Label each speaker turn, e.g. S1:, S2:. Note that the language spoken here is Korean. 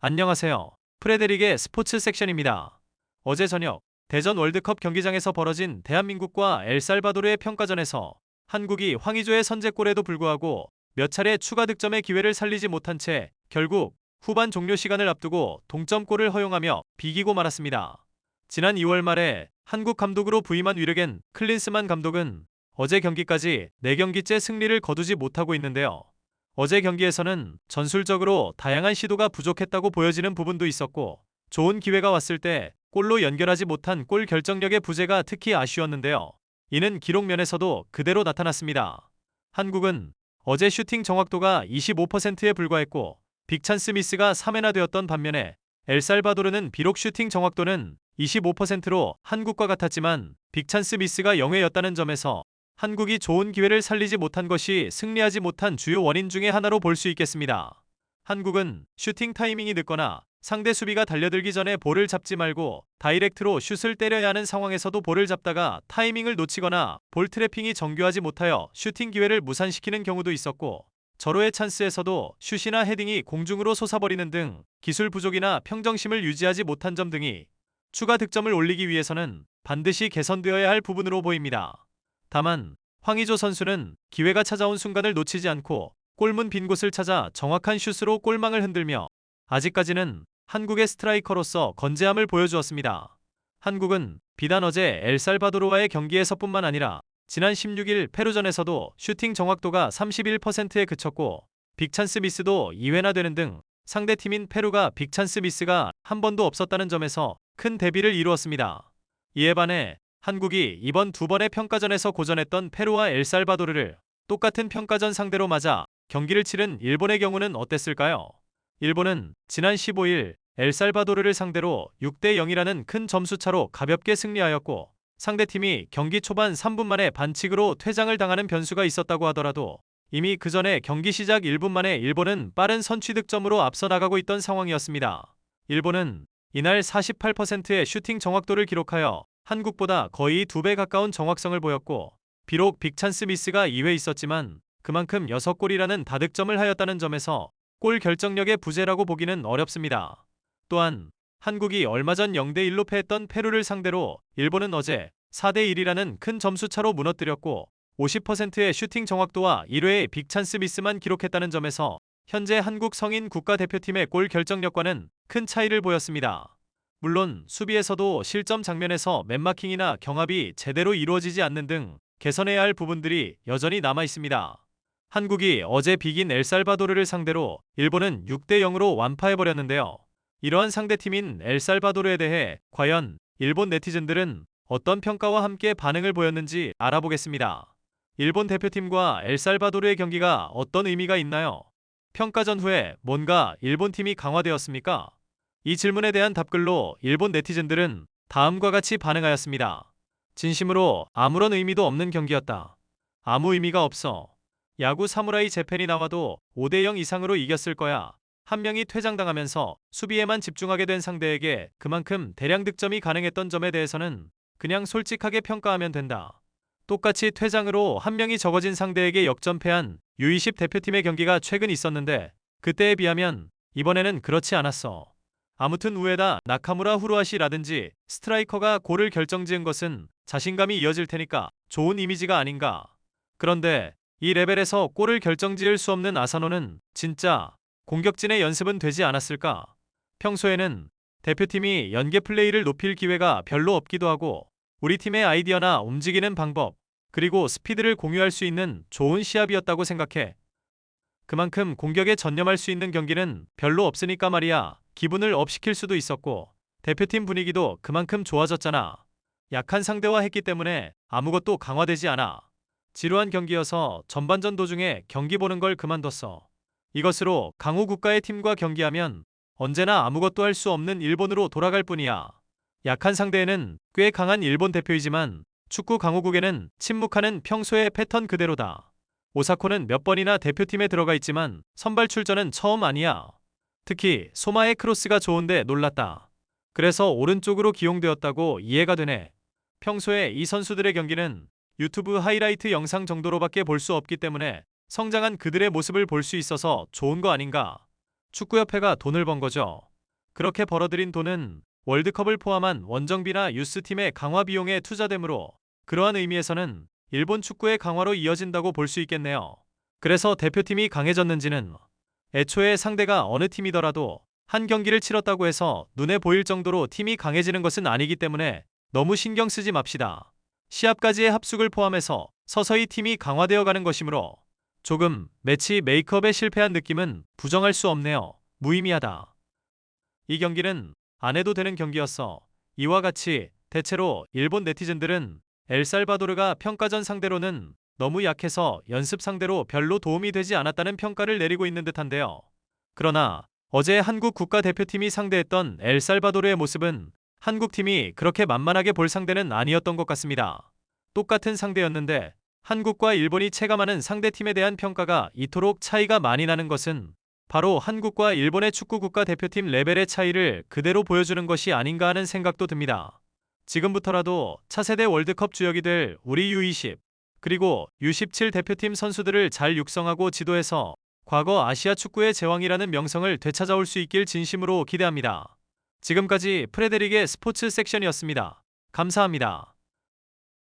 S1: 안녕하세요. 프레데릭의 스포츠 섹션입니다. 어제 저녁 대전 월드컵 경기장에서 벌어진 대한민국과 엘살바도르의 평가전에서 한국이 황의조의 선제골에도 불구하고 몇 차례 추가 득점의 기회를 살리지 못한 채 결국 후반 종료 시간을 앞두고 동점골을 허용하며 비기고 말았습니다. 지난 2월 말에 한국 감독으로 부임한 위르겐 클린스만 감독은 어제 경기까지 4경기째 승리를 거두지 못하고 있는데요. 어제 경기에서는 전술적으로 다양한 시도가 부족했다고 보여지는 부분도 있었고, 좋은 기회가 왔을 때 골로 연결하지 못한 골 결정력의 부재가 특히 아쉬웠는데요. 이는 기록 면에서도 그대로 나타났습니다. 한국은 어제 슈팅 정확도가 25%에 불과했고 빅찬스 미스가 3회나 되었던 반면에 엘살바도르는 비록 슈팅 정확도는 25%로 한국과 같았지만 빅찬스 미스가 0회였다는 점에서 한국이 좋은 기회를 살리지 못한 것이 승리하지 못한 주요 원인 중의 하나로 볼 수 있겠습니다. 한국은 슈팅 타이밍이 늦거나 상대 수비가 달려들기 전에 볼을 잡지 말고 다이렉트로 슛을 때려야 하는 상황에서도 볼을 잡다가 타이밍을 놓치거나 볼 트래핑이 정교하지 못하여 슈팅 기회를 무산시키는 경우도 있었고, 절호의 찬스에서도 슛이나 헤딩이 공중으로 솟아버리는 등 기술 부족이나 평정심을 유지하지 못한 점 등이 추가 득점을 올리기 위해서는 반드시 개선되어야 할 부분으로 보입니다. 다만 황의조 선수는 기회가 찾아온 순간을 놓치지 않고 골문 빈 곳을 찾아 정확한 슛으로 골망을 흔들며 아직까지는 한국의 스트라이커로서 건재함을 보여주었습니다. 한국은 비단 어제 엘살바도르와의 경기에서뿐만 아니라 지난 16일 페루전에서도 슈팅 정확도가 31%에 그쳤고 빅찬스 미스도 2회나 되는 등 상대팀인 페루가 빅찬스 미스가 한 번도 없었다는 점에서 큰 대비를 이루었습니다. 이에 반해 한국이 이번 두 번의 평가전에서 고전했던 페루와 엘살바도르를 똑같은 평가전 상대로 맞아 경기를 치른 일본의 경우는 어땠을까요? 일본은 지난 15일 엘살바도르를 상대로 6대 0이라는 큰 점수차로 가볍게 승리하였고, 상대팀이 경기 초반 3분 만에 반칙으로 퇴장을 당하는 변수가 있었다고 하더라도 이미 그 전에 경기 시작 1분 만에 일본은 빠른 선취 득점으로 앞서 나가고 있던 상황이었습니다. 일본은 이날 48%의 슈팅 정확도를 기록하여 한국보다 거의 2배 가까운 정확성을 보였고, 비록 빅찬스 미스가 2회 있었지만 그만큼 6골이라는 다득점을 하였다는 점에서 골 결정력의 부재라고 보기는 어렵습니다. 또한 한국이 얼마 전 0대1로 패했던 페루를 상대로 일본은 어제 4대1이라는 큰 점수차로 무너뜨렸고 50%의 슈팅 정확도와 1회의 빅찬스 미스만 기록했다는 점에서 현재 한국 성인 국가대표팀의 골 결정력과는 큰 차이를 보였습니다. 물론 수비에서도 실점 장면에서 맨마킹이나 경합이 제대로 이루어지지 않는 등 개선해야 할 부분들이 여전히 남아 있습니다. 한국이 어제 비긴 엘살바도르를 상대로 일본은 6대 0으로 완파해버렸는데요. 이러한 상대팀인 엘살바도르에 대해 과연 일본 네티즌들은 어떤 평가와 함께 반응을 보였는지 알아보겠습니다. 일본 대표팀과 엘살바도르의 경기가 어떤 의미가 있나요? 평가전 후에 뭔가 일본 팀이 강화되었습니까? 이 질문에 대한 답글로 일본 네티즌들은 다음과 같이 반응하였습니다. 진심으로 아무런 의미도 없는 경기였다. 아무 의미가 없어. 야구 사무라이 재팬이 나와도 5대 0 이상으로 이겼을 거야. 한 명이 퇴장당하면서 수비에만 집중하게 된 상대에게 그만큼 대량 득점이 가능했던 점에 대해서는 그냥 솔직하게 평가하면 된다. 똑같이 퇴장으로 한 명이 적어진 상대에게 역전패한 U20 대표팀의 경기가 최근 있었는데 그때에 비하면 이번에는 그렇지 않았어. 아무튼 우에다 나카무라 후루아시라든지 스트라이커가 골을 결정지은 것은 자신감이 이어질 테니까 좋은 이미지가 아닌가. 그런데 이 레벨에서 골을 결정지을 수 없는 아사노는 진짜 공격진의 연습은 되지 않았을까? 평소에는 대표팀이 연계 플레이를 높일 기회가 별로 없기도 하고 우리 팀의 아이디어나 움직이는 방법, 그리고 스피드를 공유할 수 있는 좋은 시합이었다고 생각해. 그만큼 공격에 전념할 수 있는 경기는 별로 없으니까 말이야. 기분을 업시킬 수도 있었고 대표팀 분위기도 그만큼 좋아졌잖아. 약한 상대와 했기 때문에 아무것도 강화되지 않아. 지루한 경기여서 전반전 도중에 경기 보는 걸 그만뒀어. 이것으로 강호 국가의 팀과 경기하면 언제나 아무것도 할 수 없는 일본으로 돌아갈 뿐이야. 약한 상대에는 꽤 강한 일본 대표이지만 축구 강호국에는 침묵하는 평소의 패턴 그대로다. 오사코는 몇 번이나 대표팀에 들어가 있지만 선발 출전은 처음 아니야. 특히 소마의 크로스가 좋은데 놀랐다. 그래서 오른쪽으로 기용되었다고 이해가 되네. 평소에 이 선수들의 경기는 유튜브 하이라이트 영상 정도로밖에 볼 수 없기 때문에 성장한 그들의 모습을 볼 수 있어서 좋은 거 아닌가. 축구협회가 돈을 번 거죠. 그렇게 벌어들인 돈은 월드컵을 포함한 원정비나 유스팀의 강화 비용에 투자되므로 그러한 의미에서는 일본 축구의 강화로 이어진다고 볼 수 있겠네요. 그래서 대표팀이 강해졌는지는 애초에 상대가 어느 팀이더라도 한 경기를 치렀다고 해서 눈에 보일 정도로 팀이 강해지는 것은 아니기 때문에 너무 신경 쓰지 맙시다. 시합까지의 합숙을 포함해서 서서히 팀이 강화되어 가는 것이므로 조금 매치 메이크업에 실패한 느낌은 부정할 수 없네요. 무의미하다. 이 경기는 안 해도 되는 경기였어. 이와 같이 대체로 일본 네티즌들은 엘살바도르가 평가전 상대로는 너무 약해서 연습 상대로 별로 도움이 되지 않았다는 평가를 내리고 있는 듯한데요. 그러나 어제 한국 국가대표팀이 상대했던 엘살바도르의 모습은 한국팀이 그렇게 만만하게 볼 상대는 아니었던 것 같습니다. 똑같은 상대였는데 한국과 일본이 체감하는 상대팀에 대한 평가가 이토록 차이가 많이 나는 것은 바로 한국과 일본의 축구 국가대표팀 레벨의 차이를 그대로 보여주는 것이 아닌가 하는 생각도 듭니다. 지금부터라도 차세대 월드컵 주역이 될 우리 U20 그리고 U17 대표팀 선수들을 잘 육성하고 지도해서 과거 아시아 축구의 제왕이라는 명성을 되찾아올 수 있길 진심으로 기대합니다. 지금까지 프레데릭의 스포츠 섹션이었습니다. 감사합니다.